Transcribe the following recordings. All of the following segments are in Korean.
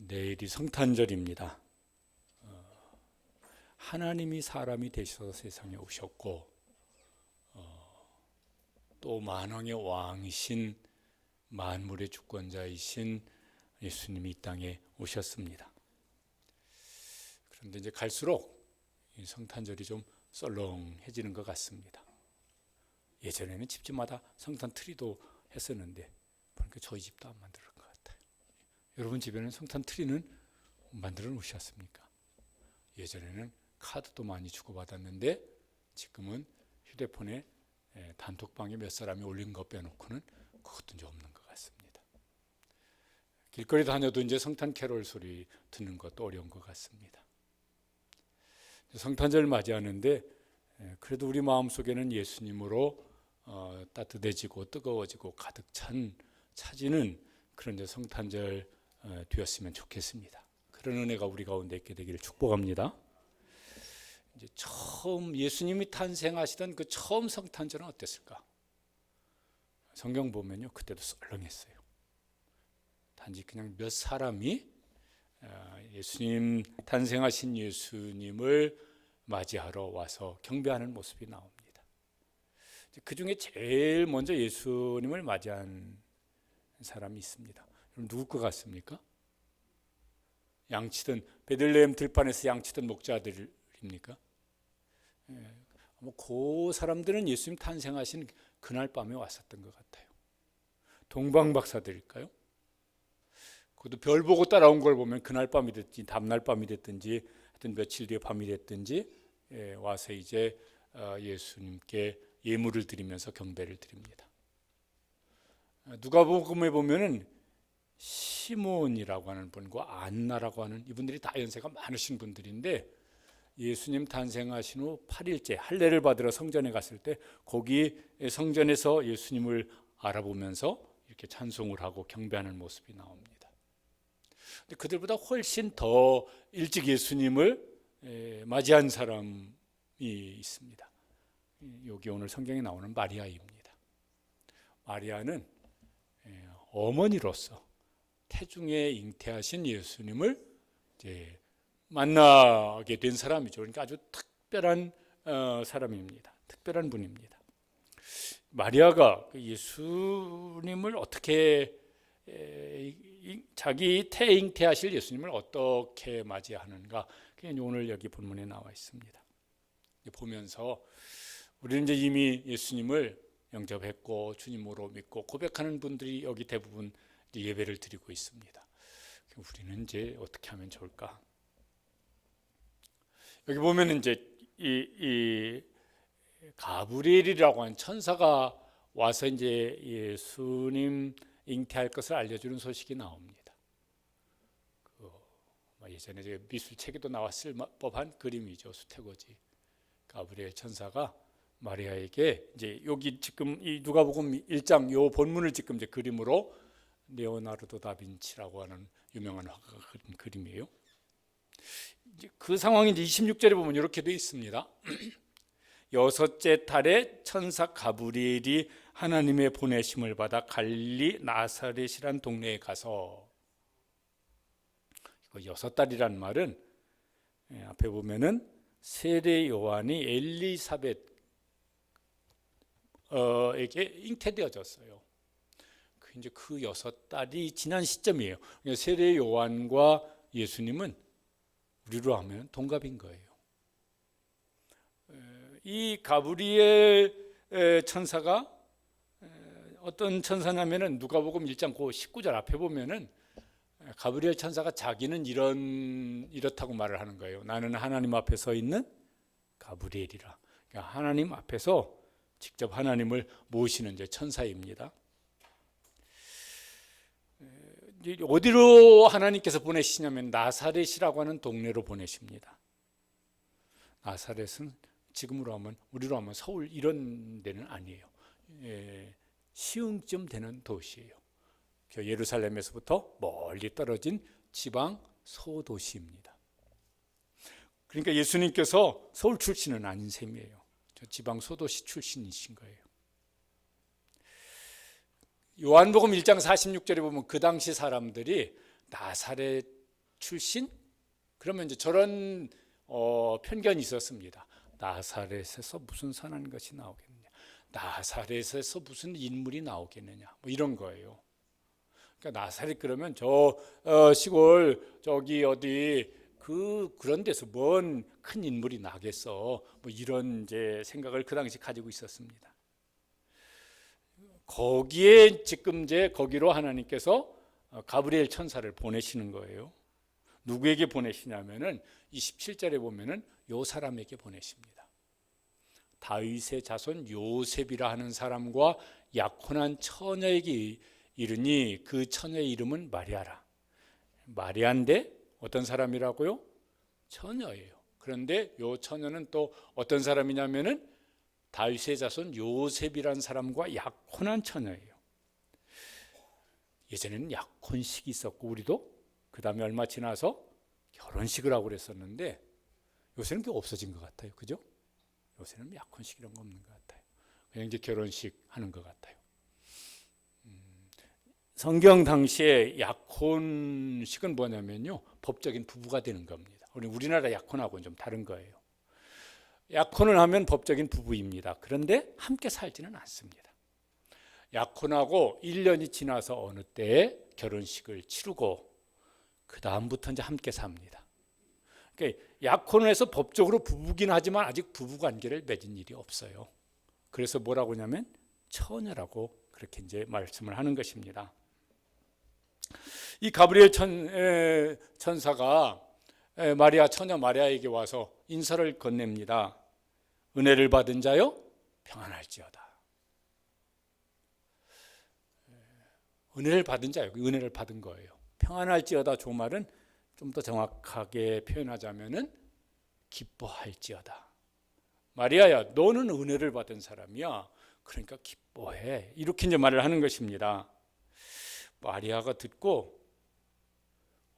내일이 성탄절입니다. 하나님이 사람이 되셔서 세상에 오셨고 또 만왕의 왕이신 만물의 주권자이신 예수님이 이 땅에 오셨습니다. 그런데 이제 갈수록 이 성탄절이 좀 썰렁해지는 것 같습니다. 예전에는 집집마다 성탄 트리도 했었는데 보니까 저희 집도 안 만드는 것 같아요. 여러분 집에는 성탄 트리는 만들어 놓으셨습니까? 예전에는 카드도 많이 주고받았는데 지금은 휴대폰에 단톡방에 몇 사람이 올린 거 빼놓고는 그것도 이제 없는 것 같습니다. 길거리 다녀도 이제 성탄 캐롤 소리 듣는 것도 어려운 것 같습니다. 성탄절 맞이하는데 그래도 우리 마음속에는 예수님으로 따뜻해지고 뜨거워지고 가득 차지는 그런 이제 성탄절 되었으면 좋겠습니다. 그런 은혜가 우리 가운데 있게 되기를 축복합니다. 이제 처음 예수님이 탄생하시던 그 처음 성탄절은 어땠을까? 성경 보면요, 그때도 썰렁했어요. 단지 그냥 몇 사람이 예수님 탄생하신 예수님을 맞이하러 와서 경배하는 모습이 나옵니다. 그 중에 제일 먼저 예수님을 맞이한 사람이 있습니다. 누구 것 같습니까? 양치던 베들레헴 들판에서 양치던 목자들입니까? 그 사람들은 예수님 탄생하신 그날 밤에 왔었던 것 같아요. 동방박사들일까요? 그것도 별 보고 따라온 걸 보면 그날 밤이 됐든지 다음날 밤이 됐든지 하여튼 며칠 뒤에 밤이 됐든지 와서 이제 예수님께 예물을 드리면서 경배를 드립니다. 누가복음에 보면은 시몬이라고 하는 분과 안나라고 하는 이분들이 다 연세가 많으신 분들인데 예수님 탄생하신 후 8일째 할례를 받으러 성전에 갔을 때 거기 성전에서 예수님을 알아보면서 이렇게 찬송을 하고 경배하는 모습이 나옵니다. 근데 그들보다 훨씬 더 일찍 예수님을 맞이한 사람이 있습니다. 여기 오늘 성경에 나오는 마리아입니다. 마리아는 어머니로서 태중에 잉태하신 예수님을 이제 만나게 된 사람이죠. 그러니까 아주 특별한 사람입니다. 특별한 분입니다. 마리아가 예수님을 어떻게 자기 태잉태하실 예수님을 어떻게 맞이하는가? 그게 오늘 여기 본문에 나와 있습니다. 보면서 우리는 이제 이미 예수님을 영접했고 주님으로 믿고 고백하는 분들이 여기 대부분 예배를 드리고 있습니다. 우리는 이제 어떻게 하면 좋을까? 여기 보면 이제 이 가브리엘이라고 하는 천사가 와서 이제 예수님 잉태할 것을 알려주는 소식이 나옵니다. 예전에 미술 책에도 나왔을 법한 그림이죠. 수태고지. 가브리엘 천사가 마리아에게 이제 여기 지금 이 누가복음 1장 요 본문을 지금 이제 그림으로 레오나르도 다빈치라고 하는 유명한 화가가 그린 그림이에요. 이제 그 상황이 이제 26절에 보면 이렇게 되어 있습니다. 여섯째 달에 천사 가브리엘이 하나님의 보내심을 받아 갈릴리 나사렛이란 동네에 가서, 이거 여섯 달이란 말은 앞에 보면은 세례 요한이 엘리사벳에게 잉태되어졌어요. 이제 그 여섯 달이 지난 시점이에요. 세례 요한과 예수님은 우리로 하면 동갑인 거예요. 이 가브리엘 천사가 어떤 천사냐면은 누가복음 1장 19절 앞에 보면은 가브리엘 천사가 자기는 이렇다고 말을 하는 거예요. 나는 하나님 앞에 서 있는 가브리엘이라. 그러니까 하나님 앞에서 직접 하나님을 모시는 이제 천사입니다. 어디로 하나님께서 보내시냐면 나사렛이라고 하는 동네로 보내십니다. 나사렛은 지금으로 하면 우리로 하면 서울 이런 데는 아니에요. 시흥쯤 되는 도시예요. 예루살렘에서부터 멀리 떨어진 지방 소도시입니다. 그러니까 예수님께서 서울 출신은 아닌 셈이에요. 저 지방 소도시 출신이신 거예요. 요한복음 1장 46절에 보면 그 당시 사람들이 나사렛 출신? 그러면 이제 저런 편견이 있었습니다. 나사렛에서 무슨 선한 것이 나오겠느냐, 나사렛에서 무슨 인물이 나오겠느냐, 뭐 이런 거예요. 그러니까 나사렛 그러면 저 시골 저기 어디 그런 데서 뭔 큰 인물이 나겠어, 뭐 이런 이제 생각을 그 당시 가지고 있었습니다. 거기에 지금 이제 거기로 하나님께서 가브리엘 천사를 보내시는 거예요. 누구에게 보내시냐면은 27절에 보면은 요 사람에게 보내십니다. 다윗의 자손 요셉이라 하는 사람과 약혼한 처녀에게 이르니 그 처녀의 이름은 마리아라. 마리아인데 어떤 사람이라고요? 처녀예요. 그런데 요 처녀는 또 어떤 사람이냐면은 다윗의 자손 요셉이라는 사람과 약혼한 처녀예요. 예전에는 약혼식이 있었고 우리도 그 다음에 얼마 지나서 결혼식을 하고 그랬었는데 요새는 그게 없어진 것 같아요. 그죠? 요새는 약혼식 이런 거 없는 것 같아요. 그냥 이제 결혼식 하는 것 같아요. 성경 당시에 약혼식은 뭐냐면요, 법적인 부부가 되는 겁니다. 우리나라 약혼하고는 좀 다른 거예요. 약혼을 하면 법적인 부부입니다. 그런데 함께 살지는 않습니다. 약혼하고 1년이 지나서 어느 때 결혼식을 치르고 그 다음부터 이제 함께 삽니다. 그러니까 약혼을 해서 법적으로 부부긴 하지만 아직 부부관계를 맺은 일이 없어요. 그래서 뭐라고 하냐면 처녀라고 그렇게 이제 말씀을 하는 것입니다. 이 가브리엘 천사가 마리아 처녀 마리아에게 와서 인사를 건넵니다. 은혜를 받은 자여 평안할지어다. 은혜를 받은 자요. 은혜를 받은 거예요. 평안할지어다 저 말은 좀 더 정확하게 표현하자면은 기뻐할지어다. 마리아야, 너는 은혜를 받은 사람이야. 그러니까 기뻐해. 이렇게 이제 말을 하는 것입니다. 마리아가 듣고,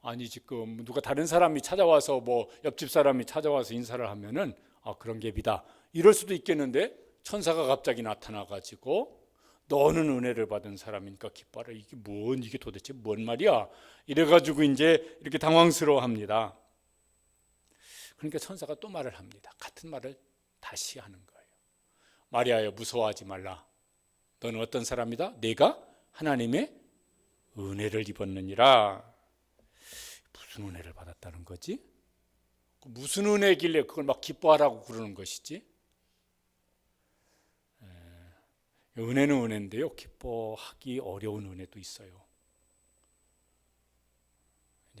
아니 지금 누가 다른 사람이 찾아와서 뭐 옆집 사람이 찾아와서 인사를 하면은 그런 갭이다 이럴 수도 있겠는데, 천사가 갑자기 나타나가지고 너는 은혜를 받은 사람이니까 기뻐하라. 이게 도대체 뭔 말이야? 이래가지고 이제 이렇게 당황스러워합니다. 그러니까 천사가 또 말을 합니다. 같은 말을 다시 하는 거예요. 마리아여, 무서워하지 말라. 너는 어떤 사람이다? 내가 하나님의 은혜를 입었느니라. 무슨 은혜를 받았다는 거지? 무슨 은혜길래 그걸 막 기뻐하라고 그러는 것이지? 은혜는 은혜인데요, 기뻐하기 어려운 은혜도 있어요.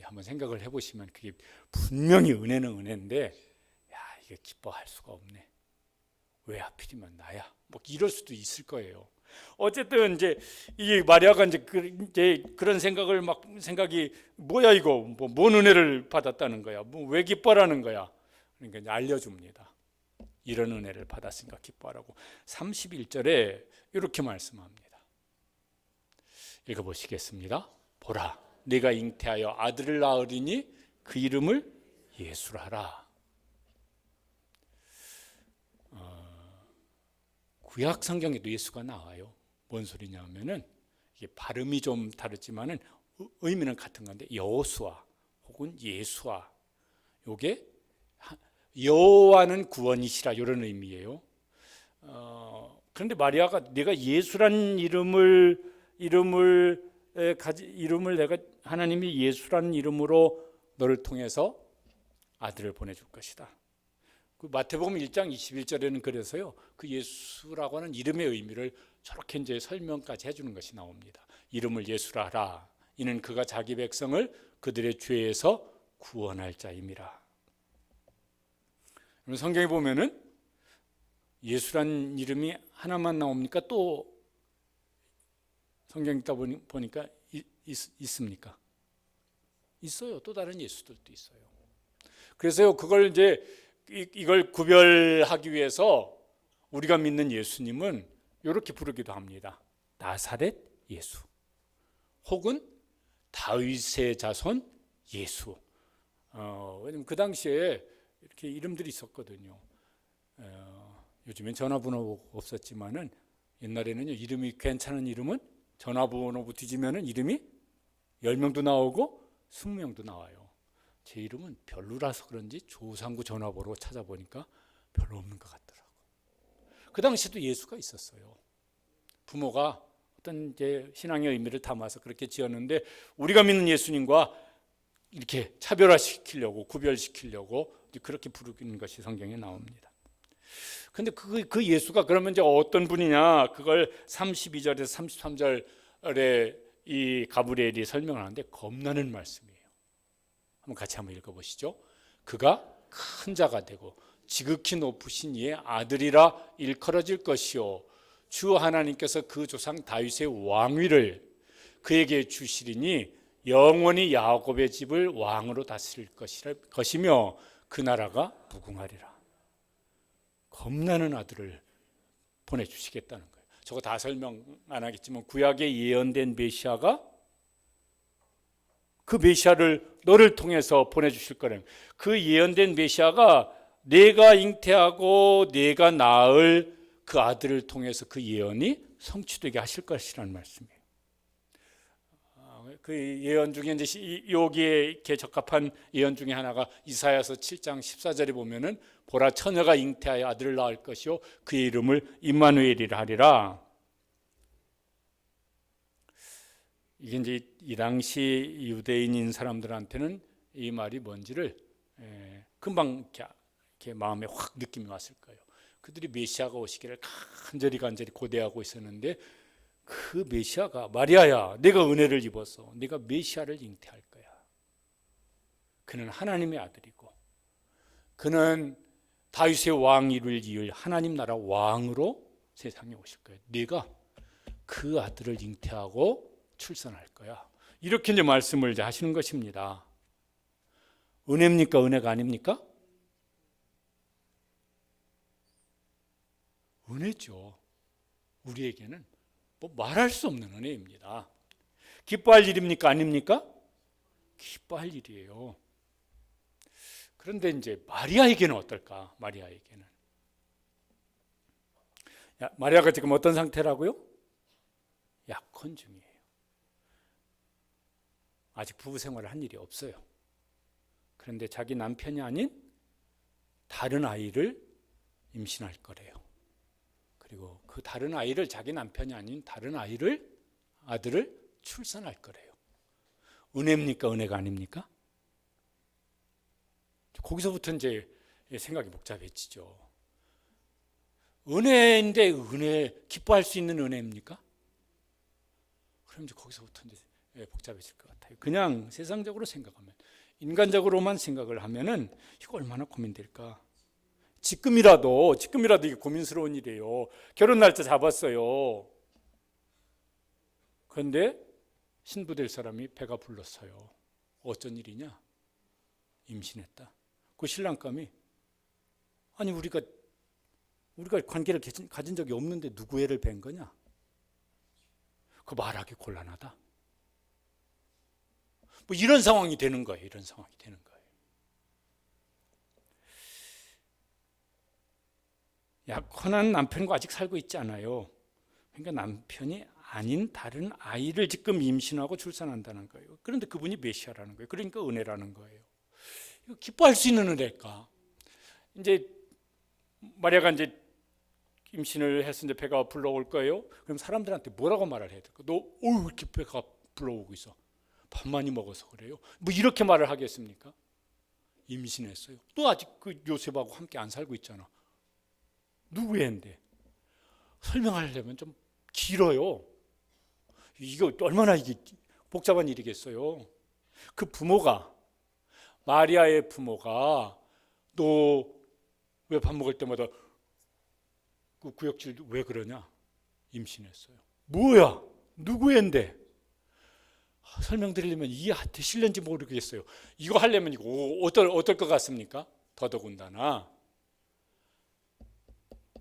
한번 생각을 해보시면 그게 분명히 은혜는 은혜인데, 야, 이게 기뻐할 수가 없네. 왜 하필이면 나야? 뭐 이럴 수도 있을 거예요. 어쨌든 이제 이 마리아가 이제 그런 생각이 뭐야 이거, 뭔 은혜를 받았다는 거야? 왜 기뻐하라는 거야? 그러니까 이제 알려줍니다. 이런 은혜를 받았으니까 기뻐하라고. 31절에 이렇게 말씀합니다. 읽어보시겠습니다. 보라, 네가 잉태하여 아들을 낳으리니 그 이름을 예수라 하라. 구약 성경에도 예수가 나와요. 뭔 소리냐면은 이게 발음이 좀 다르지만은 의미는 같은 건데, 여호수아 혹은 예수아, 요게 여호와는 구원이시라 이런 의미예요. 그런데 마리아가 내가 예수란 이름을 내가 하나님이 예수라는 이름으로 너를 통해서 아들을 보내줄 것이다. 그 마태복음 1장 21절에는 그래서요, 그 예수라고 하는 이름의 의미를 저렇게 이제 설명까지 해주는 것이 나옵니다. 이름을 예수라 하라. 이는 그가 자기 백성을 그들의 죄에서 구원할 자임이라. 성경에 보면은 예수란 이름이 하나만 나옵니까? 또 성경 읽다 보니까 있습니까? 있어요. 또 다른 예수들도 있어요. 그래서 그걸 이제 이걸 구별하기 위해서 우리가 믿는 예수님은 이렇게 부르기도 합니다. 나사렛 예수, 혹은 다윗의 자손 예수. 왜냐면 그 당시에 이렇게 이름들이 있었거든요. 요즘엔 전화번호 없었지만은 옛날에는요, 이름이 괜찮은 이름은 전화번호 뒤지면은 이름이 10명도 나오고 20명도 나와요. 제 이름은 별로라서 그런지 조상구 전화번호 찾아보니까 별로 없는 것 같더라고요. 그 당시도 예수가 있었어요. 부모가 어떤 이제 신앙의 의미를 담아서 그렇게 지었는데 우리가 믿는 예수님과 이렇게 차별화시키려고 구별시키려고 그렇게 부르는 것이 성경에 나옵니다. 근데 그 예수가 그러면 이제 어떤 분이냐, 그걸 32절에서 33절에 이 가브리엘이 설명하는데 겁나는 말씀이에요. 같이 한번 읽어보시죠. 그가 큰 자가 되고 지극히 높으신 이의 아들이라 일컬어질 것이요 주 하나님께서 그 조상 다윗의 왕위를 그에게 주시리니 영원히 야곱의 집을 왕으로 다스릴 것이며 그 나라가 무궁하리라. 겁나는 아들을 보내주시겠다는 거예요. 저거 다 설명 안 하겠지만 구약에 예언된 메시아가 그 메시아를 너를 통해서 보내주실 거라는, 그 예언된 메시아가 내가 잉태하고 내가 낳을 그 아들을 통해서 그 예언이 성취되게 하실 것이라는 말씀이에요. 그 예언 중에 이제 여기에 이렇게 적합한 예언 중에 하나가 이사야서 7장 14절에 보면은 보라 처녀가 잉태하여 아들을 낳을 것이요 그의 이름을 임마누엘이라 하리라. 이게 이제 이 당시 유대인인 사람들한테는 이 말이 뭔지를 금방 이렇게 마음에 확 느낌이 왔을 거예요. 그들이 메시아가 오시기를 간절히 고대하고 있었는데 그 메시아가 마리아야, 내가 은혜를 입어서 네가 메시아를 잉태할 거야. 그는 하나님의 아들이고 그는 다윗의 왕위를 이을 하나님 나라 왕으로 세상에 오실 거야. 네가 그 아들을 잉태하고 출산할 거야. 이렇게 이제 말씀을 이제 하시는 것입니다. 은혜입니까? 은혜가 아닙니까? 은혜죠. 우리에게는 뭐 말할 수 없는 은혜입니다. 기뻐할 일입니까? 아닙니까? 기뻐할 일이에요. 그런데 이제 마리아에게는 어떨까? 마리아에게는 마리아가 지금 어떤 상태라고요? 약혼 중이에요. 아직 부부 생활을 한 일이 없어요. 그런데 자기 남편이 아닌 다른 아이를 임신할 거래요. 그리고 그 다른 아이를 자기 남편이 아닌 다른 아들을 출산할 거래요. 은혜입니까? 은혜가 아닙니까? 거기서부터 이제 생각이 복잡해지죠. 은혜인데 은혜, 기뻐할 수 있는 은혜입니까? 그럼 이제 거기서부터 이제 복잡해질 것 같아요. 그냥 세상적으로 생각하면, 인간적으로만 생각을 하면은 이거 얼마나 고민될까? 지금이라도 이게 고민스러운 일이에요. 결혼 날짜 잡았어요. 그런데 신부 될 사람이 배가 불렀어요. 어쩐 일이냐? 임신했다. 그 신랑감이 아니 우리가 관계를 가진 적이 없는데 누구 애를 뵌 거냐? 그 말하기 곤란하다. 뭐 이런 상황이 되는 거예요. 이런 상황이 되는 거예요. 약혼한 남편과 아직 살고 있지 않아요. 그러니까 남편이 아닌 다른 아이를 지금 임신하고 출산한다는 거예요. 그런데 그분이 메시아라는 거예요. 그러니까 은혜라는 거예요. 이거 기뻐할 수 있는 은혜일까? 이제 마리아가 이제 임신을 해서 이제 배가 불러올 거예요. 그럼 사람들한테 뭐라고 말을 해야 될까? 너 왜 이렇게 배가 불러오고 있어? 밥 많이 먹어서 그래요? 뭐 이렇게 말을 하겠습니까? 임신했어요. 또 아직 그 요셉하고 함께 안 살고 있잖아. 누구의 애인데? 설명하려면 좀 길어요. 이거 얼마나 이게 복잡한 일이겠어요. 그 부모가, 마리아의 부모가 너 왜 밥 먹을 때마다 그 구역질 왜 그러냐? 임신했어요. 뭐야? 누구의 애인데? 설명드리려면 이해되실는지 모르겠어요. 이거 하려면 이거 어떨 것 같습니까? 더더군다나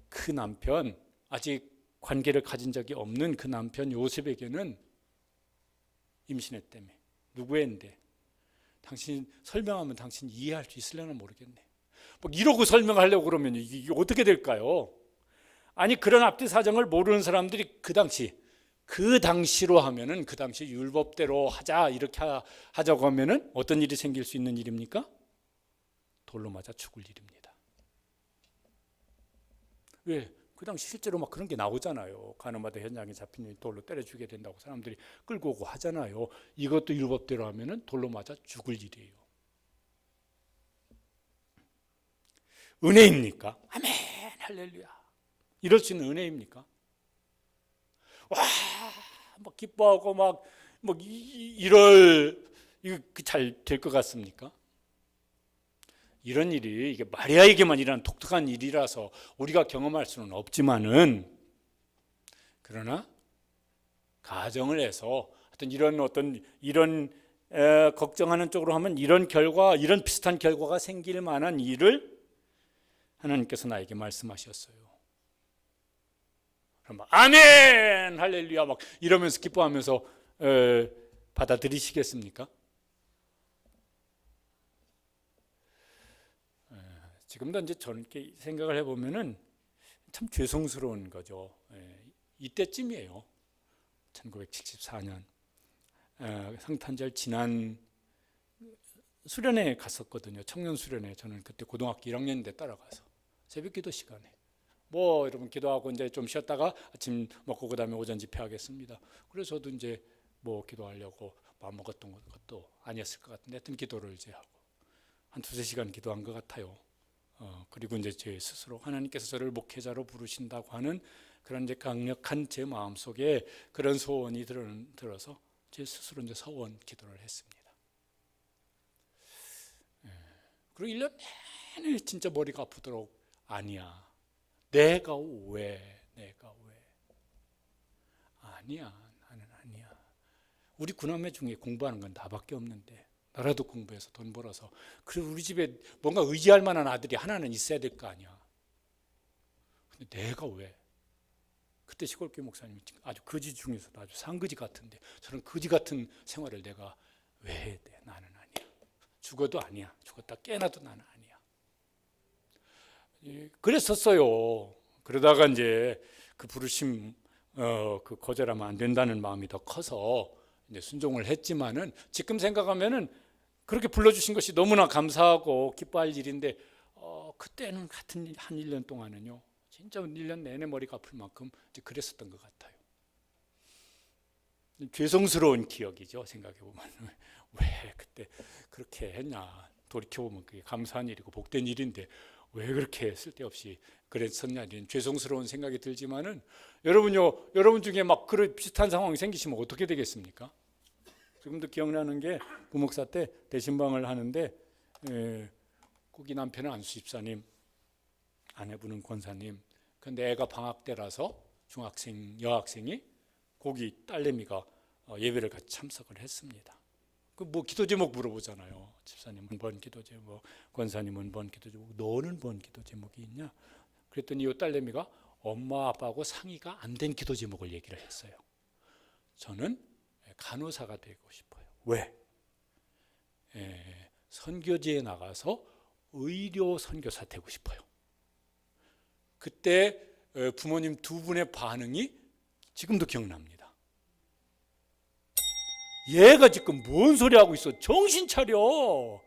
그 남편, 아직 관계를 가진 적이 없는 그 남편 요셉에게는 임신했다며. 누구의 애인데? 당신 설명하면 당신 이해할 수 있으려나 모르겠네. 뭐 이러고 설명하려고 그러면 이게 어떻게 될까요? 아니 그런 앞뒤 사정을 모르는 사람들이 그 당시 그 당시로 하면은 그 당시 율법대로 하자 이렇게 하자고 하면은 어떤 일이 생길 수 있는 일입니까? 돌로 맞아 죽을 일입니다. 왜? 그 당시 실제로 막 그런 게 나오잖아요. 가늠하다 현장에 잡힌 돌로 때려 죽여야 된다고 사람들이 끌고 오고 하잖아요. 이것도 율법대로 하면은 돌로 맞아 죽을 일이에요. 은혜입니까? 아멘 할렐루야. 이럴 수 있는 은혜입니까? 와, 막 기뻐하고 막 이럴 이거 잘 될 것 같습니까? 이런 일이 이게 마리아에게만 일어난 독특한 일이라서 우리가 경험할 수는 없지만은, 그러나 가정을 해서 하여튼 이런 걱정하는 쪽으로 하면 이런 비슷한 결과가 생길 만한 일을 하나님께서 나에게 말씀하셨어요. 그럼 아멘 할렐루야 막 이러면서 기뻐하면서 받아들이시겠습니까? 지금도 이제 저는 이렇게 생각을 해보면은 참 죄송스러운 거죠. 이때쯤이에요. 1974년 성탄절 지난 수련회 갔었거든요. 청년 수련회. 저는 그때 고등학교 1학년인데 따라가서 새벽 기도 시간에 여러분 기도하고 이제 좀 쉬었다가 아침 먹고 그다음에 오전 집회하겠습니다. 그래서 저도 이제 기도하려고 마음 먹었던 것도 아니었을 것 같은데 하여튼 기도를 이제 하고 한 2-3시간 기도한 것 같아요. 그리고 이제 제 스스로 하나님께서 저를 목회자로 부르신다고 하는 그런 이제 강력한 제 마음 속에 그런 소원이 들어서 제 스스로 이제 서원 기도를 했습니다. 그리고 1년 내내 진짜 머리가 아프도록 아니야. 내가 왜? 아니야. 나는 아니야. 우리 구남매 중에 공부하는 건 나밖에 없는데 나라도 공부해서 돈 벌어서 그리고 우리 집에 뭔가 의지할 만한 아들이 하나는 있어야 될 거 아니야. 근데 내가 왜? 그때 시골교회 목사님이 아주 거지 중에서도 아주 상거지 같은데 저는 거지 같은 생활을 내가 왜 해야 돼? 나는 아니야. 죽어도 아니야. 죽었다 깨나도 나는 아니야. 그랬었어요. 그러다가 이제 그 부르심 그 거절하면 안 된다는 마음이 더 커서 이제 순종을 했지만은 지금 생각하면은 그렇게 불러주신 것이 너무나 감사하고 기뻐할 일인데 그때는 같은 한 1년 동안은요 진짜 1년 내내 머리가 아플 만큼 이제 그랬었던 것 같아요. 죄송스러운 기억이죠. 생각해보면 왜 그때 그렇게 했냐. 돌이켜보면 그게 감사한 일이고 복된 일인데 왜 그렇게 쓸데없이 그랬었냐 이런 죄송스러운 생각이 들지만은 여러분 중에 막 그런 비슷한 상황이 생기시면 어떻게 되겠습니까? 지금도 기억나는 게 부목사 때 대신방을 하는데 거기 남편은 안수 집사님, 아내분은 권사님. 근데 애가 방학 때라서 여학생이 거기 딸내미가 예배를 같이 참석을 했습니다. 그 기도 제목 물어보잖아요. 집사님은 뭔 기도 제목, 권사님은 뭔 기도 제목, 너는 뭔 기도 제목이 있냐? 그랬더니 이 딸내미가 엄마 아빠하고 상의가 안 된 기도 제목을 얘기를 했어요. 저는 간호사가 되고 싶어요. 왜? 선교지에 나가서 의료 선교사 되고 싶어요. 그때 부모님 두 분의 반응이 지금도 기억납니다. 얘가 지금 뭔 소리 하고 있어? 정신 차려.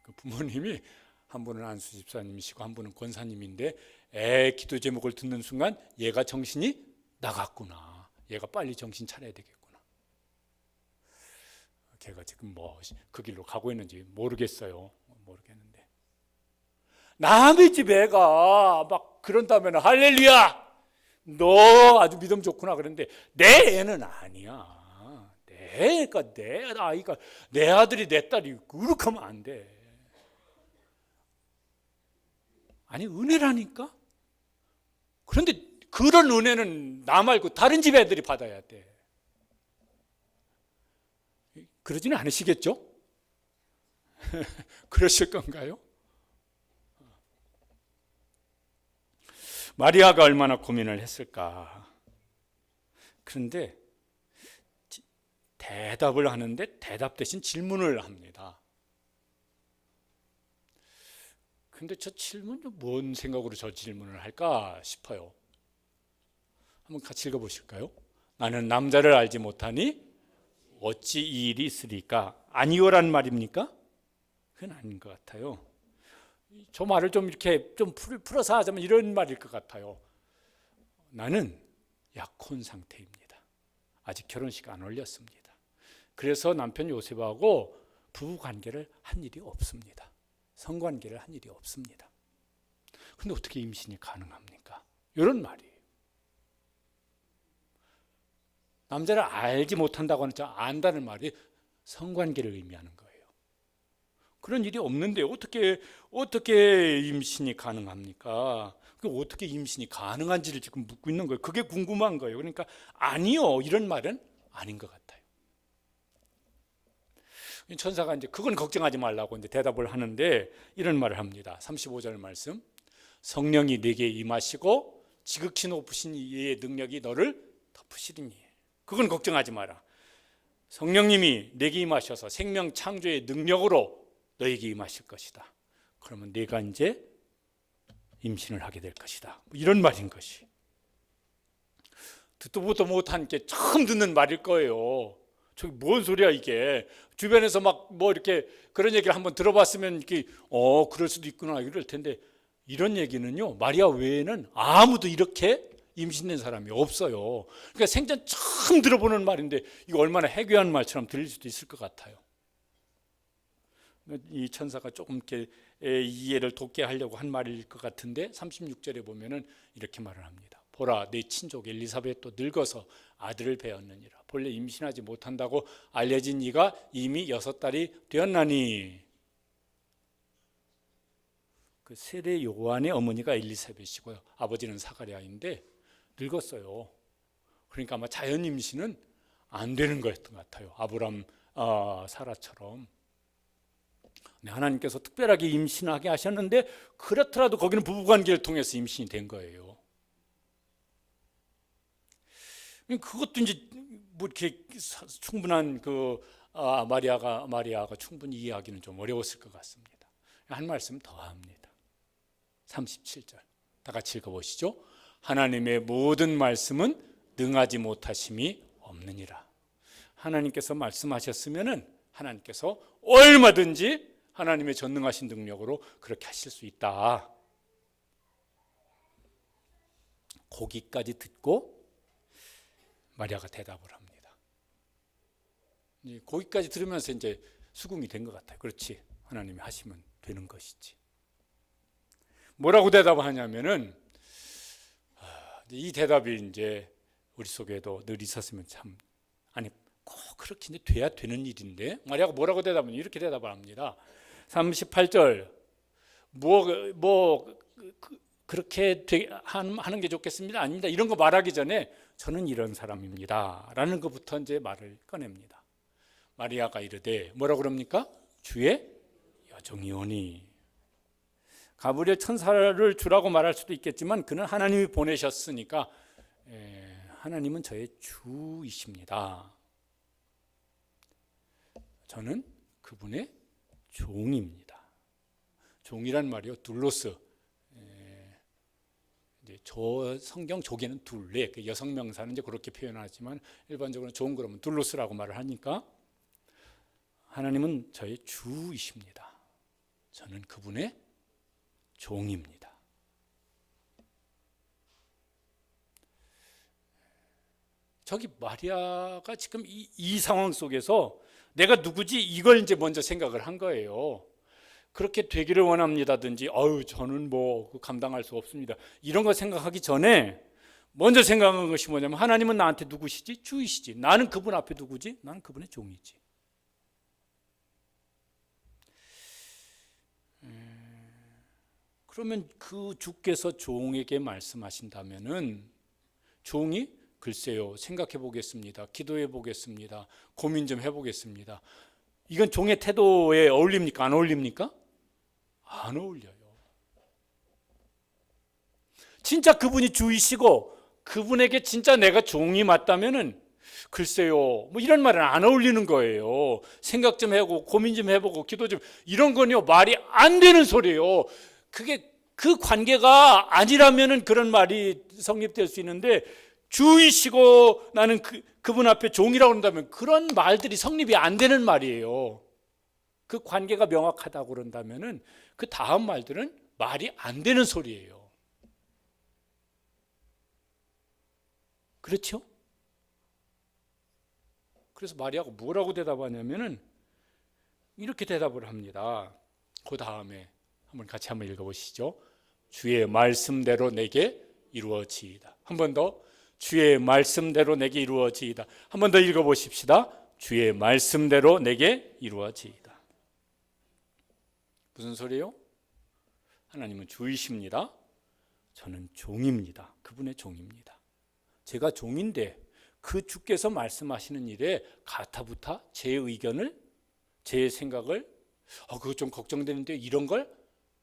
그 부모님이 한 분은 안수 집사님이시고 한 분은 권사님인데 애 기도 제목을 듣는 순간 얘가 정신이 나갔구나. 얘가 빨리 정신 차려야 되겠구나. 걔가 지금 그 길로 가고 있는지 모르겠어요. 모르겠는데 남의 집 애가 막 그런다면 할렐루야 너 아주 믿음 좋구나 그런데 내 애는 아니야. 내 아이가 내 아들이 내 딸이 그렇게 하면 안 돼. 아니 은혜라니까. 그런데 그런 은혜는 나 말고 다른 집 애들이 받아야 돼. 그러지는 않으시겠죠? 그러실 건가요? 마리아가 얼마나 고민을 했을까. 그런데 대답을 하는데 대답 대신 질문을 합니다. 근데 저 질문 뭔 생각으로 저 질문을 할까 싶어요. 한번 같이 읽어보실까요? 나는 남자를 알지 못하니 어찌 이 일이 있으리까? 아니요란 말입니까? 그건 아닌 것 같아요. 저 말을 좀 이렇게 좀 풀어서 하자면 이런 말일 것 같아요. 나는 약혼 상태입니다. 아직 결혼식 안 올렸습니다. 그래서 남편 요셉하고 부부 관계를 한 일이 없습니다. 성관계를 한 일이 없습니다. 근데 어떻게 임신이 가능합니까? 이런 말이에요. 남자를 알지 못한다고 하는 저 안다는 말이 성관계를 의미하는 거예요. 그런 일이 없는데 어떻게 임신이 가능합니까? 어떻게 임신이 가능한지를 지금 묻고 있는 거예요. 그게 궁금한 거예요. 그러니까 아니요 이런 말은 아닌 것 같아요. 천사가 이제 그건 걱정하지 말라고 이제 대답을 하는데 이런 말을 합니다. 35절 말씀. 성령이 네게 임하시고 지극히 높으신 이의 능력이 너를 덮으시리니. 그건 걱정하지 마라. 성령님이 네게 임하셔서 생명 창조의 능력으로 너에게 임하실 것이다. 그러면 네가 이제 임신을 하게 될 것이다. 이런 말인 것이. 듣도 보도 못한 게 처음 듣는 말일 거예요. 저기 뭔 소리야 이게. 주변에서 막 뭐 이렇게 그런 얘기를 한번 들어봤으면 이렇게 그럴 수도 있구나 이럴 텐데 이런 얘기는요 마리아 외에는 아무도 이렇게 임신된 사람이 없어요. 그러니까 생전 처음 들어보는 말인데 이거 얼마나 해괴한 말처럼 들릴 수도 있을 것 같아요. 이 천사가 조금 이렇게 이해를 돕게 하려고 한 말일 것 같은데 36절에 보면은 이렇게 말을 합니다. 보라 내 친족 엘리사벳도 늙어서 아들을 배었느니라. 본래 임신하지 못한다고 알려진 이가 이미 6달이 되었나니. 그 세례 요한의 어머니가 엘리사벳이고요. 아버지는 사가랴인데 늙었어요. 그러니까 아마 자연 임신은 안 되는 거였던 것 같아요. 아브람, 사라처럼. 하나님께서 특별하게 임신하게 하셨는데 그렇더라도 거기는 부부관계를 통해서 임신이 된 거예요. 그것도 이제 뭐 이렇게 충분한 마리아가 충분히 이해하기는 좀 어려웠을 것 같습니다. 한 말씀 더 합니다. 37절 다 같이 읽어보시죠. 하나님의 모든 말씀은 능하지 못하심이 없느니라. 하나님께서 말씀하셨으면은 하나님께서 얼마든지 하나님의 전능하신 능력으로 그렇게 하실 수 있다. 거기까지 듣고 마리아가 대답을 합니다. 거기까지 들으면서 이제 수긍이 된 것 같아요. 그렇지, 하나님이 하시면 되는 것이지. 뭐라고 대답하냐면은 이 대답이 이제 우리 속에도 늘 있었으면 참 아니 꼭 그렇게 이제 돼야 되는 일인데 마리아가 뭐라고 대답하면 이렇게 대답을 합니다. 38절 그렇게 하는 게 좋겠습니다. 아닙니다. 이런 거 말하기 전에 저는 이런 사람입니다. 라는 것부터 이제 말을 꺼냅니다. 마리아가 이르되 뭐라고 그럽니까? 주의 여종이오니. 가브리엘 천사를 주라고 말할 수도 있겠지만 그는 하나님이 보내셨으니까 하나님은 저의 주이십니다. 저는 그분의 종입니다. 종이란 말이요, 둘로스. 이제 저 성경 조개는 둘레, 여성 명사는 이제 그렇게 표현하지만 일반적으로 종 그러면 둘로스라고 말을 하니까 하나님은 저의 주이십니다. 저는 그분의 종입니다. 저기 마리아가 지금 이 상황 속에서 내가 누구지? 이걸 이제 먼저 생각을 한 거예요. 그렇게 되기를 원합니다든지 저는 뭐 감당할 수 없습니다. 이런 거 생각하기 전에 먼저 생각한 것이 뭐냐면 하나님은 나한테 누구시지? 주이시지. 나는 그분 앞에 누구지? 나는 그분의 종이지. 그러면 그 주께서 종에게 말씀하신다면은 종이 글쎄요, 생각해 보겠습니다. 기도해 보겠습니다. 고민 좀 해보겠습니다. 이건 종의 태도에 어울립니까? 안 어울립니까? 안 어울려요. 진짜 그분이 주이시고 그분에게 진짜 내가 종이 맞다면은 글쎄요, 뭐 이런 말은 안 어울리는 거예요. 생각 좀 해보고 고민 좀 해보고 기도 좀, 이런 건요 말이 안 되는 소리예요. 그게 그 관계가 아니라면은 그런 말이 성립될 수 있는데 주이시고 나는 그분 앞에 종이라고 그런다면 그런 말들이 성립이 안 되는 말이에요. 그 관계가 명확하다고 그런다면은 그 다음 말들은 말이 안 되는 소리예요. 그렇죠? 그래서 마리아가 뭐라고 대답하냐면은 이렇게 대답을 합니다. 그 다음에 같이 한번 읽어보시죠. 주의 말씀대로 내게 이루어지이다. 한 번 더. 주의 말씀대로 내게 이루어지이다. 한 번 더 읽어보십시다. 주의 말씀대로 내게 이루어지이다. 무슨 소리예요? 하나님은 주이십니다. 저는 종입니다. 그분의 종입니다. 제가 종인데 그 주께서 말씀하시는 일에 가타부타 제 의견을, 제 생각을 그거 좀 걱정되는데 이런 걸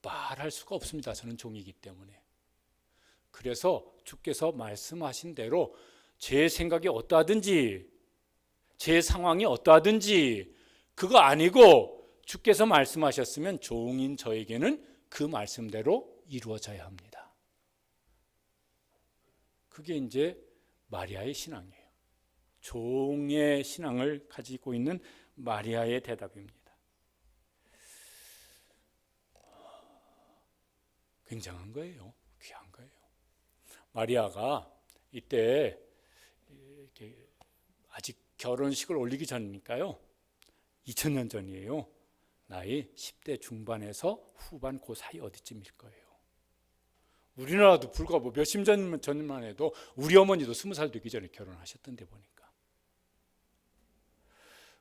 말할 수가 없습니다. 저는 종이기 때문에. 그래서 주께서 말씀하신 대로 제 생각이 어떠하든지 제 상황이 어떠하든지 그거 아니고 주께서 말씀하셨으면 종인 저에게는 그 말씀대로 이루어져야 합니다. 그게 이제 마리아의 신앙이에요. 종의 신앙을 가지고 있는 마리아의 대답입니다. 굉장한 거예요. 귀한 거예요. 마리아가 이때 아직 결혼식을 올리기 전이니까요. 2000년 전이에요. 나이 10대 중반에서 후반 그 사이 어디쯤일 거예요. 우리나라도 불과 몇십 년 전만 해도 우리 어머니도 20살 되기 전에 결혼하셨던데 보니까.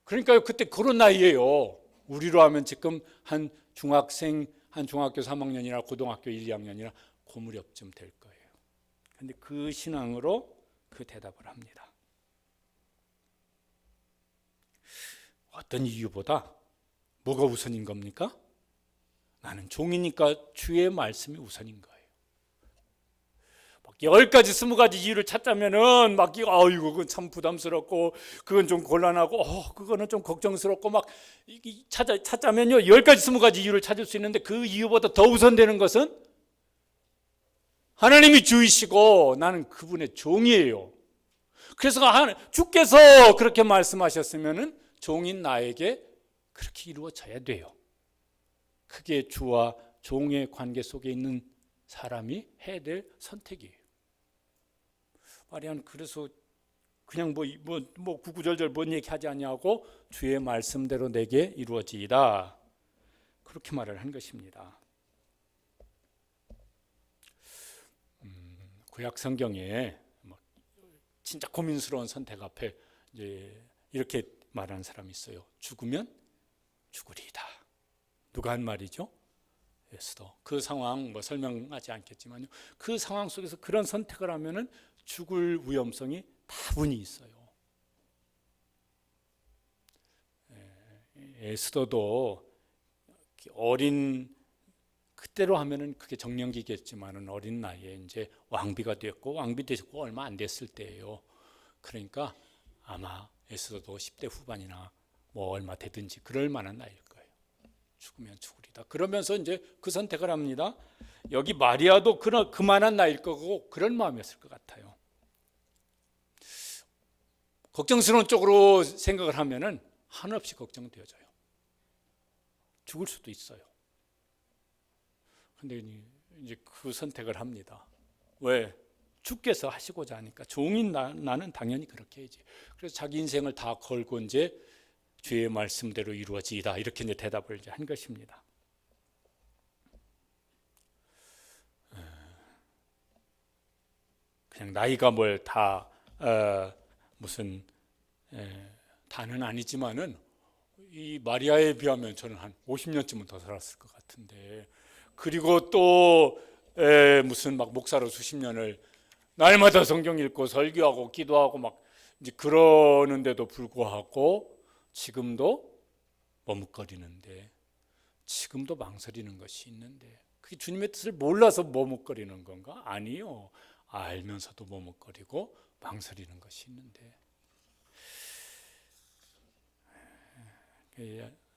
그러니까요, 그때 그런 나이예요. 우리로 하면 지금 한 중학생, 한 중학교 3학년이나 고등학교 1, 2학년이나 그 무렵쯤 될 거예요. 그런데 그 신앙으로 그 대답을 합니다. 어떤 이유보다 뭐가 우선인 겁니까? 나는 종이니까 주의 말씀이 우선인 거예요. 막 10가지, 20가지 이유를 찾자면은 막 이거 그건 참 부담스럽고 그건 좀 곤란하고 그거는 좀 걱정스럽고 막 찾자면요 10가지, 20가지 이유를 찾을 수 있는데 그 이유보다 더 우선되는 것은 하나님이 주이시고 나는 그분의 종이에요. 그래서 주께서 그렇게 말씀하셨으면은 종인 나에게 그렇게 이루어져야 돼요. 그게 주와 종의 관계 속에 있는 사람이 해야 될 선택이에요. 마리아는 그래서 그냥 구구절절 뭔 얘기하지 않냐고 주의 말씀대로 내게 이루어지이다. 그렇게 말을 한 것입니다. 구약 성경에 진짜 고민스러운 선택 앞에 이제 이렇게 말하는 사람이 있어요. 죽으면 죽으리이다. 누가 한 말이죠? 에스더. 그 상황 설명하지 않겠지만요. 그 상황 속에서 그런 선택을 하면은 죽을 위험성이 다분히 있어요. 에스더도 어린 그때로 하면은 그게 정년기겠지만은 어린 나이에 이제 왕비가 됐고 왕비 되고 얼마 안 됐을 때예요. 그러니까 아마 에스더도 10대 후반이나 얼마 되든지 그럴 만한 나이일 거예요. 죽으면 죽으리다. 그러면서 이제 그 선택을 합니다. 여기 마리아도 그만한 나이일 거고 그런 마음이었을 것 같아요. 걱정스러운 쪽으로 생각을 하면은 한없이 걱정되어져요. 죽을 수도 있어요. 근데 이제 그 선택을 합니다. 왜? 주께서 하시고자 하니까. 종인 나는 당연히 그렇게 해야지. 그래서 자기 인생을 다 걸고 이제 주의 말씀대로 이루어지이다. 이렇게 이제 대답을 이제 한 것입니다. 그냥 나이가 무슨 다는 아니지만은 이 마리아에 비하면 저는 한 50년쯤은 더 살았을 것 같은데, 그리고 또 무슨 목사로 수십 년을 날마다 성경 읽고 설교하고 기도하고 이제 그러는데도 불구하고 지금도 머뭇거리는데, 지금도 망설이는 것이 있는데, 그게 주님의 뜻을 몰라서 머뭇거리는 건가? 아니요. 알면서도 머뭇거리고 망설이는 것이 있는데,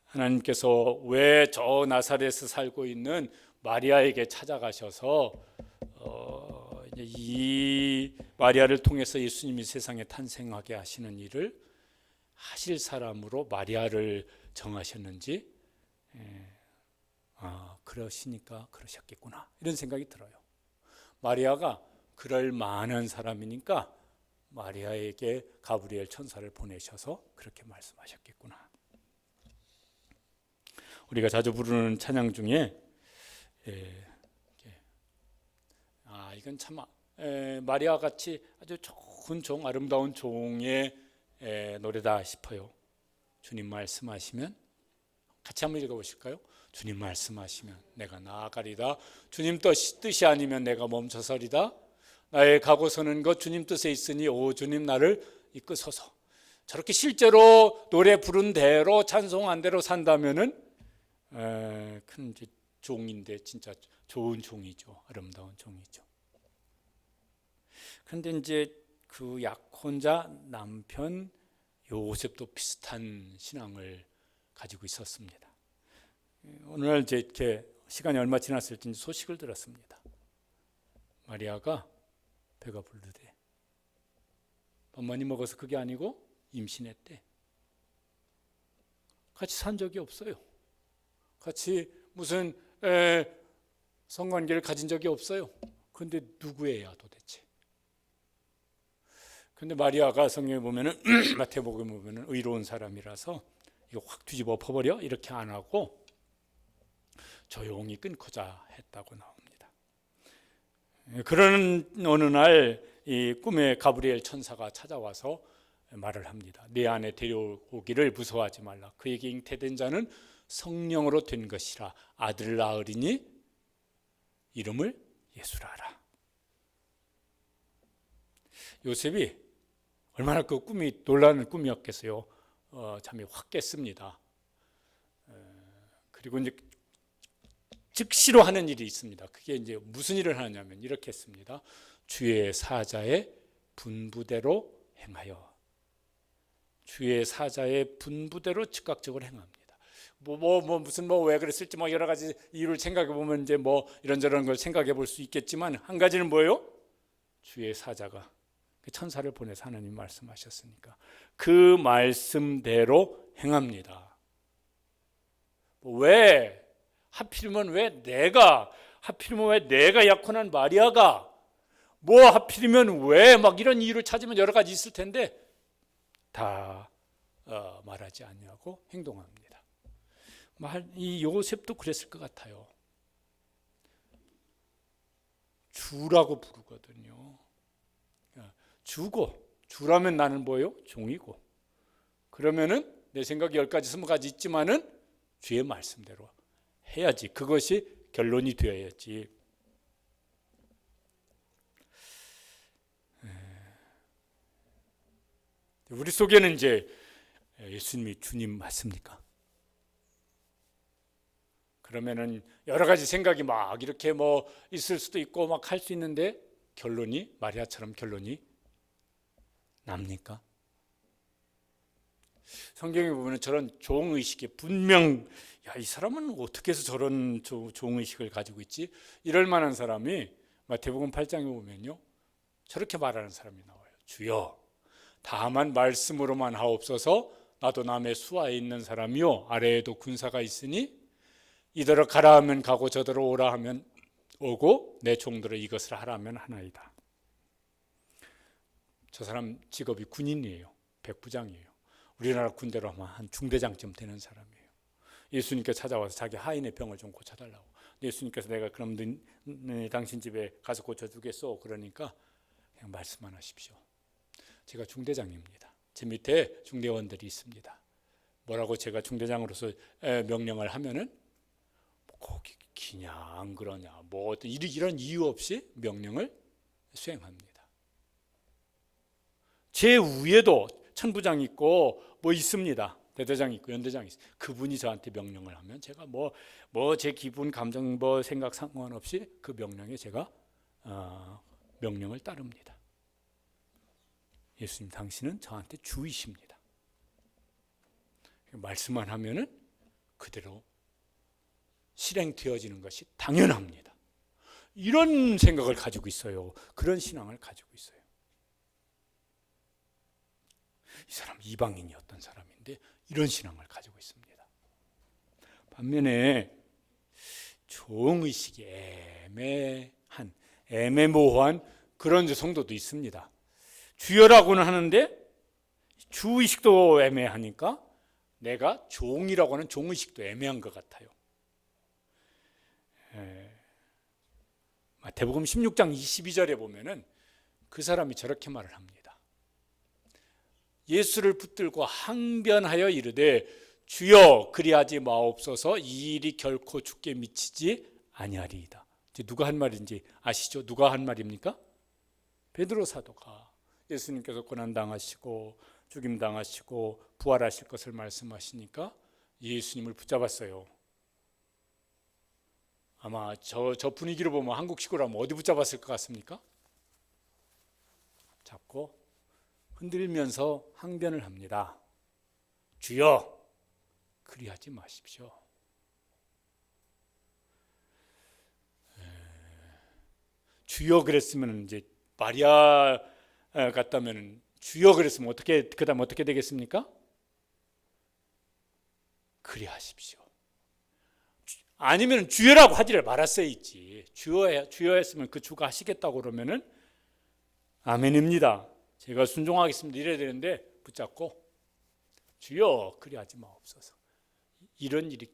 하나님께서 왜 저 나사렛에 살고 있는 마리아에게 찾아가셔서 이 마리아를 통해서 예수님이 세상에 탄생하게 하시는 일을 하실 사람으로 마리아를 정하셨는지, 그러시니까 그러셨겠구나 이런 생각이 들어요. 마리아가 그럴 만한 사람이니까 마리아에게 가브리엘 천사를 보내셔서 그렇게 말씀하셨겠구나. 우리가 자주 부르는 찬양 중에 이건 참 마리아 같이 아주 좋은 종, 아름다운 종의 노래다 싶어요. 주님 말씀하시면 같이 한번 읽어보실까요? 주님 말씀하시면 내가 나아가리다. 주님 뜻이 아니면 내가 멈춰서리다. 나의 가고 서는 것 주님 뜻에 있으니 오 주님 나를 이끄소서. 저렇게 실제로 노래 부른 대로 찬송한 대로 산다면은 큰 종인데 진짜 좋은 종이죠. 아름다운 종이죠. 그런데 이제 그 약혼자 남편 요셉도 비슷한 신앙을 가지고 있었습니다. 오늘 이렇게 시간이 얼마 지났을지 소식을 들었습니다. 마리아가 배가 부르대. 밥 많이 먹어서 그게 아니고 임신했대. 같이 산 적이 없어요. 같이 무슨 성관계를 가진 적이 없어요. 그런데 누구예요 도대체? 근데 마리아가 성경에 보면은 마태복음에 보면은 의로운 사람이라서 이거 확 뒤집어 엎어버려 이렇게 안 하고 조용히 끊고자 했다고 나옵니다. 그러는 어느 날 이 꿈에 가브리엘 천사가 찾아와서 말을 합니다. 내 안에 데려오기를 무서워하지 말라. 그에게 잉태된 자는 성령으로 된 것이라. 아들을 낳으리니 이름을 예수라 하라. 요셉이 얼마나 그 꿈이 놀라는 꿈이었겠어요. 잠이 확 깼습니다. 그리고 이제 즉시로 하는 일이 있습니다. 그게 이제 무슨 일을 하냐면 이렇게 했습니다. 주의 사자의 분부대로 행하여. 주의 사자의 분부대로 즉각적으로 행합니다. 무슨 왜 그랬을지 여러 가지 이유를 생각해 보면 이제 이런저런 걸 생각해 볼 수 있겠지만 한 가지는 뭐예요? 주의 사자가 천사를 보내서 하나님 말씀하셨으니까 그 말씀대로 행합니다. 하필이면 왜 내가 약혼한 마리아가 하필이면 왜 이런 이유를 찾으면 여러 가지 있을 텐데 다 말하지 않냐고 행동합니다. 이 요셉도 그랬을 것 같아요. 주라고 부르거든요. 주라면 나는 뭐예요? 종이고. 그러면은 내 생각이 10가지 20가지 있지만은 주의 말씀대로 해야지. 그것이 결론이 되어야지. 우리 속에는 이제 예수님이 주님 맞습니까? 그러면은 여러 가지 생각이 이렇게 있을 수도 있고 할 수 있는데 마리아처럼 결론이 납니까? 성경에 보면 저런 종의식에 분명 이 사람은 어떻게 해서 저런 종의식을 가지고 있지? 이럴 만한 사람이 마태복음 8장에 보면요 저렇게 말하는 사람이 나와요. 주여 다만 말씀으로만 하옵소서. 나도 남의 수하에 있는 사람이요 아래에도 군사가 있으니 이더러 가라 하면 가고 저더러 오라 하면 오고 내 종들을 이것을 하라 하면 하나이다. 저 사람 직업이 군인이에요. 백부장이에요. 우리나라 군대로 하면 한 중대장쯤 되는 사람이에요. 예수님께서 찾아와서 자기 하인의 병을 좀 고쳐달라고. 예수님께서 내가 그럼 당신 집에 가서 고쳐주겠소. 그러니까 그냥 말씀만 하십시오. 제가 중대장입니다. 제 밑에 중대원들이 있습니다. 뭐라고 제가 중대장으로서 명령을 하면은 거기 기냐 안 그러냐 이런 이유 없이 명령을 수행합니다. 제 위에도 천부장 있고 있습니다. 대대장 있고 연대장 있어요. 그분이 저한테 명령을 하면 제가 제 기분 감정 생각 상관없이 그 명령에 제가 명령을 따릅니다. 예수님 당신은 저한테 주이십니다. 말씀만 하면은 그대로 실행되어지는 것이 당연합니다. 이런 생각을 가지고 있어요. 그런 신앙을 가지고 있어요. 이 사람 이방인이었던 사람인데 이런 신앙을 가지고 있습니다. 반면에 종의식이 애매모호한 그런 성도도 있습니다. 주여라고는 하는데 주의식도 애매하니까 내가 종이라고 하는 종의식도 애매한 것 같아요. 마태복음 16장 22절에 보면은 그 사람이 저렇게 말을 합니다. 예수를 붙들고 항변하여 이르되 주여 그리하지 마옵소서, 이 일이 결코 주께 미치지 아니하리이다. 누가 한 말인지 아시죠? 누가 한 말입니까? 베드로 사도가 예수님께서 고난당하시고 죽임당하시고 부활하실 것을 말씀하시니까 예수님을 붙잡았어요. 아마 저 분위기로 보면 한국식으로 하면 어디 붙잡았을 것 같습니까? 잡고 흔들면서 항변을 합니다. 주여 그리하지 마십시오. 주여 그랬으면 이제 마리아 같다면 주여 그랬으면 어떻게 그다음 어떻게 되겠습니까? 그리하십시오. 아니면 주여라고 하지를 말았어야지. 주여 했으면 그 주가 하시겠다고 그러면은 아멘입니다. 제가 순종하겠습니다. 이래야 되는데 붙잡고 주여 그리하지 마옵소서. 이런 일이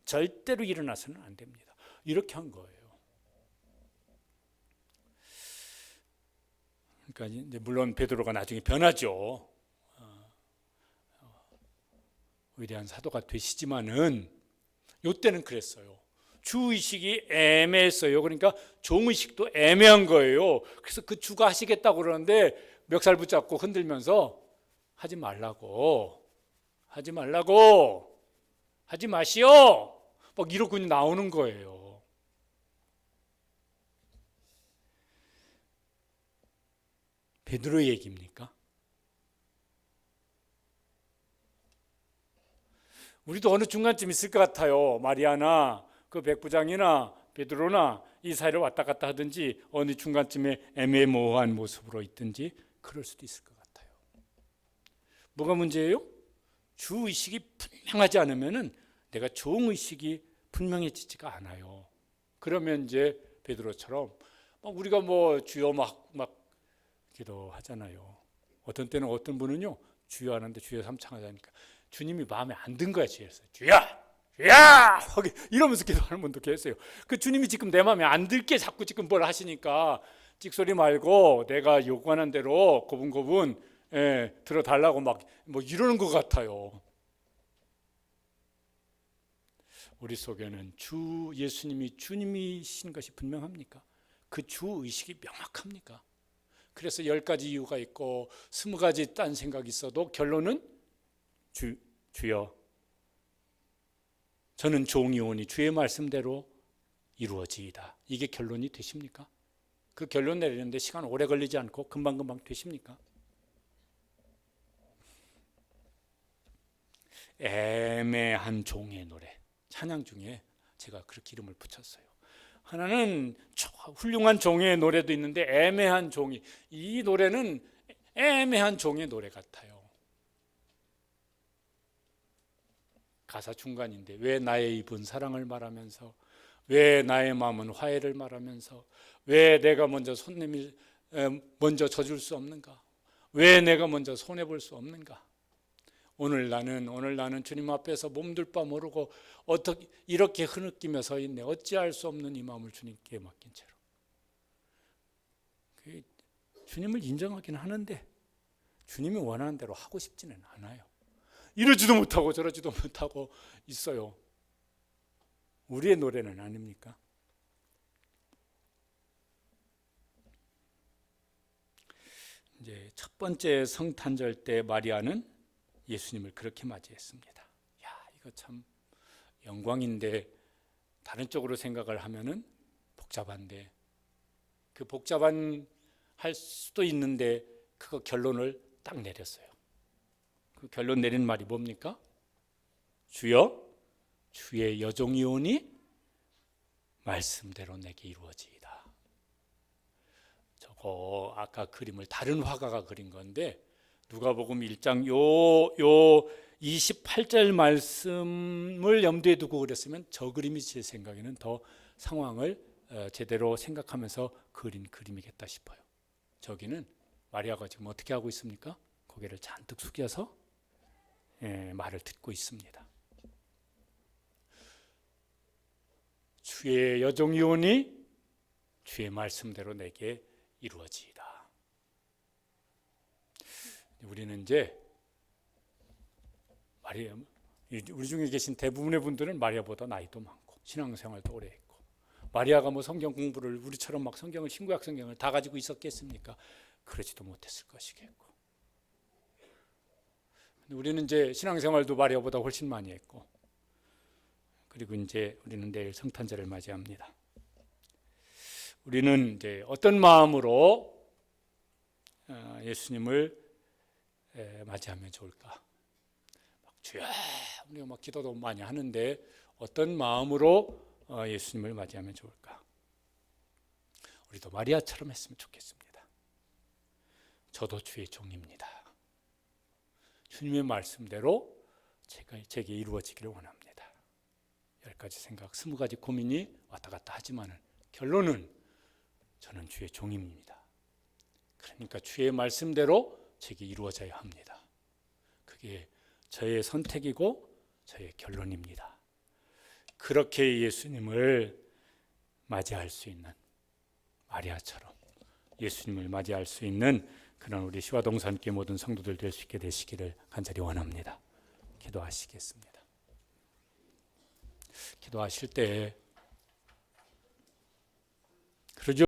절대로 일어나서는 안 됩니다. 이렇게 한 거예요. 그러니까 이제 물론 베드로가 나중에 변하죠. 위대한 사도가 되시지만은 이때는 그랬어요. 주의식이 애매했어요. 그러니까 종의식도 애매한 거예요. 그래서 그 주가 하시겠다고 그러는데 멱살 붙잡고 흔들면서 하지 말라고, 하지 마시오, 막 이러고 나오는 거예요. 베드로의 얘기입니까? 우리도 어느 중간쯤 있을 것 같아요. 마리아나 그 백부장이나 베드로나 이 사이를 왔다 갔다 하든지 어느 중간쯤에 애매모호한 모습으로 있든지 그럴 수도 있을 것 같아요. 뭐가 문제예요? 주의식이 분명하지 않으면은 내가 종의식이 분명해지지가 않아요. 그러면 이제 베드로처럼 우리가 주여 막 기도하잖아요. 어떤 때는 어떤 분은요 주여 하는데 주여 삼창하자니까 주님이 마음에 안 든 거야. 주여서 주여 이러면서 기도하는 분도 계세요. 그 주님이 지금 내 마음에 안 들게 자꾸 지금 뭘 하시니까 찍소리 말고 내가 요구하는 대로 고분고분 들어달라고 이러는 것 같아요. 우리 속에는 주 예수님이 주님이신 것이 분명합니까? 그 주의식이 명확합니까? 그래서 10가지 이유가 있고 20가지 딴 생각이 있어도 결론은 주여 저는 종이오니 주의 말씀대로 이루어지이다. 이게 결론이 되십니까? 그 결론 내리는데 시간 오래 걸리지 않고 금방금방 되십니까? 애매한 종의 노래, 찬양 중에 제가 그렇게 이름을 붙였어요. 하나는 훌륭한 종의 노래도 있는데 애매한 종이, 이 노래는 애매한 종의 노래 같아요. 가사 중간인데 왜 나의 입은 사랑을 말하면서, 왜 나의 마음은 화해를 말하면서, 왜 내가 먼저 먼저 져줄 수 없는가, 왜 내가 먼저 손해볼 수 없는가. 오늘 나는 주님 앞에서 몸둘 바 모르고 어떻게 이렇게 흐느끼며 서 있네. 어찌할 수 없는 이 마음을 주님께 맡긴 채로. 주님을 인정하기는 하는데 주님이 원하는 대로 하고 싶지는 않아요. 이러지도 못하고 저러지도 못하고 있어요. 우리의 노래는 아닙니까? 이제 첫 번째 성탄절 때 마리아는 예수님을 그렇게 맞이했습니다. 야, 이거 참 영광인데 다른 쪽으로 생각을 하면은 복잡한데, 그 복잡한 할 수도 있는데 그거 결론을 딱 내렸어요. 그 결론 내린 말이 뭡니까? 주여 주의 여종이오니 말씀대로 내게 이루어지이다. 저거 아까 그림을 다른 화가가 그린 건데 누가복음 1장 요 28절 말씀을 염두에 두고 그렸으면 저 그림이 제 생각에는 더 상황을 제대로 생각하면서 그린 그림이겠다 싶어요. 저기는 마리아가 지금 어떻게 하고 있습니까? 고개를 잔뜩 숙여서 말을 듣고 있습니다. 주의 여종이 오니 주의 말씀대로 내게 이루어지이다. 우리는 이제 마리아, 우리 중에 계신 대부분의 분들은 마리아보다 나이도 많고 신앙생활도 오래 했고, 마리아가 뭐 성경 공부를 우리처럼 막 성경을 신구약 성경을 다 가지고 있었겠습니까? 그러지도 못했을 것이겠고, 우리는 이제 신앙생활도 마리아보다 훨씬 많이 했고, 그리고 이제 우리는 내일 성탄절을 맞이합니다. 우리는 이제 어떤 마음으로 예수님을 맞이하면 좋을까? 주여, 우리가 막 기도도 많이 하는데 어떤 마음으로 예수님을 맞이하면 좋을까? 우리도 마리아처럼 했으면 좋겠습니다. 저도 주의 종입니다. 주님의 말씀대로 제게 이루어지기를 원합니다. 10가지 생각, 20가지 고민이 왔다 갔다 하지만 결론은 저는 주의 종입니다. 그러니까 주의 말씀대로 제게 이루어져야 합니다. 그게 저의 선택이고 저의 결론입니다. 그렇게 예수님을 맞이할 수 있는, 마리아처럼 예수님을 맞이할 수 있는 그런 우리 시화동산교회 모든 성도들 될 수 있게 되시기를 간절히 원합니다. 기도하시겠습니다. 기도하실 때 그러죠.